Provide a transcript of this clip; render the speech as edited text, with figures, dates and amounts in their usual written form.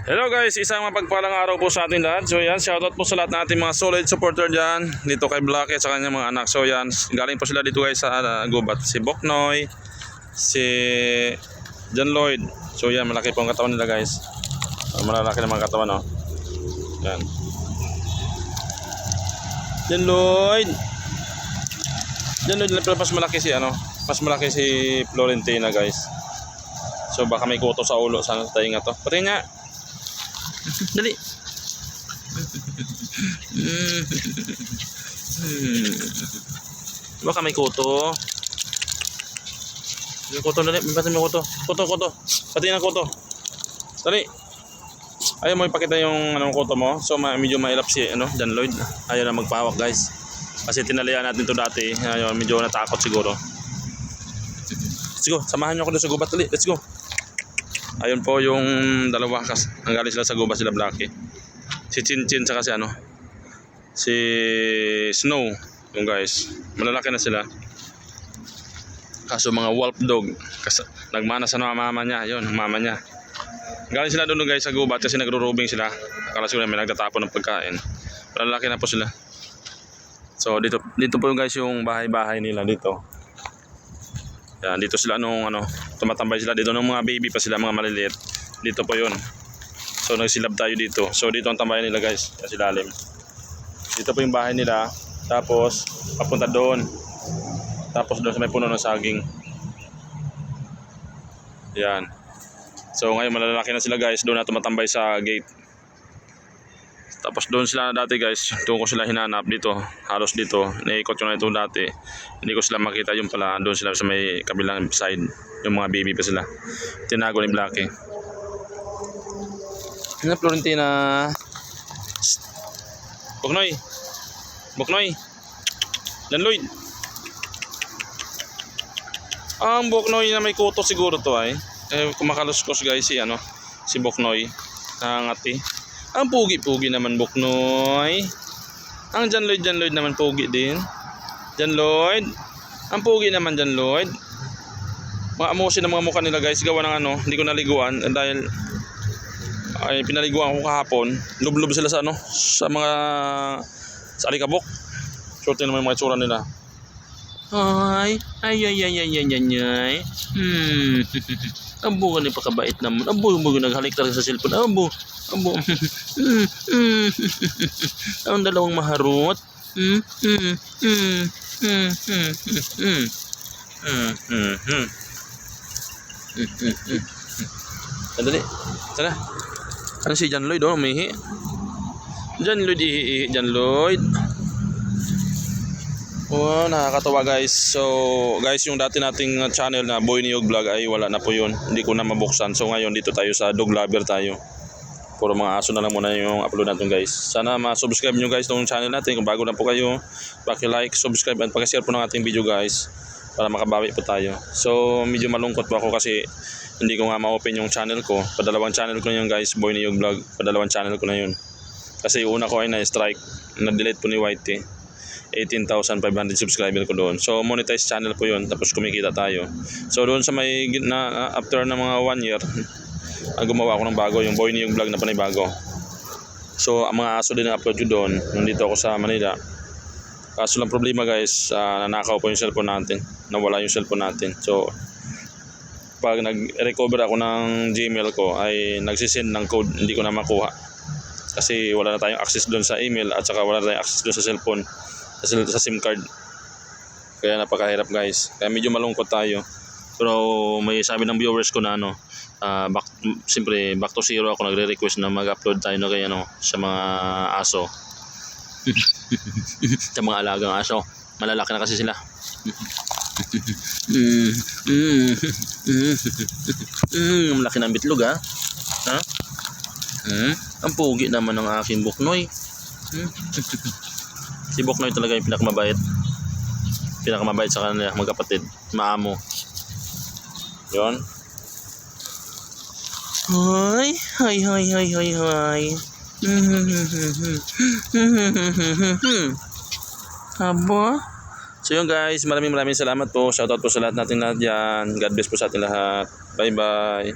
Hello guys, isang mapagpalang araw po sa ating lahat. So yan, shoutout po sa lahat ng ating mga solid supporter dyan. Dito kay Black at sa kanyang mga anak. So yan, galing po sila dito guys sa gubat. Si Boknoy, si John Lloyd. So yan, malaki po ang katawan nila guys. Malalaki naman ang katawan, no? Yan. John Lloyd. John Lloyd, pero mas malaki si mas malaki si Florentina guys. So baka may kuto sa ulo sa tainga to. Pati nga. Dali. Baka may kuto. Yung kuto dali, pati may kuto. Kuto. Pati na kuto. Dali. Ayaw mo ipakita yung kuto mo. So medyo mailap si John Lloyd. Ayaw na magpahawak guys. Kasi tinalayan natin to dati. Ayaw, medyo natakot siguro. Let's go. Samahan niyo ako doon sa gubat. Dali. Let's go. Ayun po yung dalawa galing sila sa gubat, sila Blackie. Si Chinchin saka si Snow. Yung guys, malalaki na sila. Kaso mga wolf dog kasi nagmana sa mama niya, yun, mama niya. Galing sila doon guys sa gubat kasi nagro-robing sila. Akala siguro may nagtatapon ng pagkain. Malalaki na po sila. So dito po guys yung bahay-bahay nila dito. Yan, dito sila tumatambay sila dito nung mga baby pa sila, mga maliliit. Dito po yun. So nagsilab tayo dito. So dito ang tambayan nila guys, sa ilalim. Dito po yung bahay nila. Tapos papunta doon. Tapos doon sa may puno ng saging. Yan. So ngayon malalaki na sila guys, doon na tumatambay sa gate. Tapos doon sila dati guys, doon ko sila hinanap dito, halos dito, naikot ko na ito dati. Hindi ko sila makita, yung pala doon sila sa may kabilang side, yung mga baby pa sila. Tinago ni Blackie. Ano Florentina? Boknoy. John Lloyd. Ang Boknoy na may kuto siguro to ay. Kumakaluskos guys si Boknoy. Nangati. Ang pugi-pugi naman Boknoy. Ang John Lloyd naman pugi din. John Lloyd. Ang pugi naman John Lloyd. Mga amosin ng mga mukha nila guys. Gawa ng hindi ko naliguan dahil ay pinaliguan ko kahapon. Lublob sila sa sa mga sa alikabok. Shorty naman yung mga itsura nila. Ay. Abo ka ni pakabait naman. Abo naghalik talaga sa cellphone. Abo. Ang dalawang maharot. Dali. Tara. Ano si John Lloyd umihi? John Lloyd ihi. John Lloyd. Oh, nakakatawa guys. So guys, yung dati nating channel na Boy Niyog Vlog ay wala na po yun. Hindi ko na mabuksan. So ngayon dito tayo sa dog lover tayo. Puro mga aso na lang muna yung upload natin guys. Sana ma-subscribe nyo guys tong channel natin. Kung bago na po kayo, paki-like, subscribe at paki-share po ng ating video guys. Para makabawi po tayo. So medyo malungkot po ako kasi hindi ko nga ma-open yung channel ko. Padalawang channel ko na yun guys, Boy Niyog Vlog. Padalawang channel ko na yun. Kasi yung una ko ay na-strike. Na-delete po ni Whitey. 18,500 subscriber ko doon. So monetize channel po yun. Tapos kumikita tayo. So doon sa may after na mga 1 year, gumawa ako ng bago, yung Boy Niyog Vlog na panibago. So ang mga aso din na upload ko doon. Nandito ako sa Manila. Kaso lang problema guys, nanakaw po yung cellphone natin. Nawala yung cellphone natin. So pag nag-recover ako ng Gmail ko ay nagsisend ng code, hindi ko na makuha. Kasi wala na tayong access doon sa email at saka wala na tayong access doon sa cellphone. Sa SIM card. Kaya napakahirap guys. Kaya medyo malungkot tayo. Pero may sabi ng viewers ko na siyempre back to zero ako, nagre-request na mag-upload tayo na kay sa mga aso. Sa mga alagang aso. Malalaki na kasi sila. Malaki ng bitlog ha. Ang pugi naman ng aking Boknoy. Si Boknoy talaga yung pinakamabait sa kanila magkapatid, maamo. Yon. Hi. Abo. So yun guys, maraming salamat po. Shoutout po sa lahat natin dyan. God bless po sa ating lahat. Bye bye.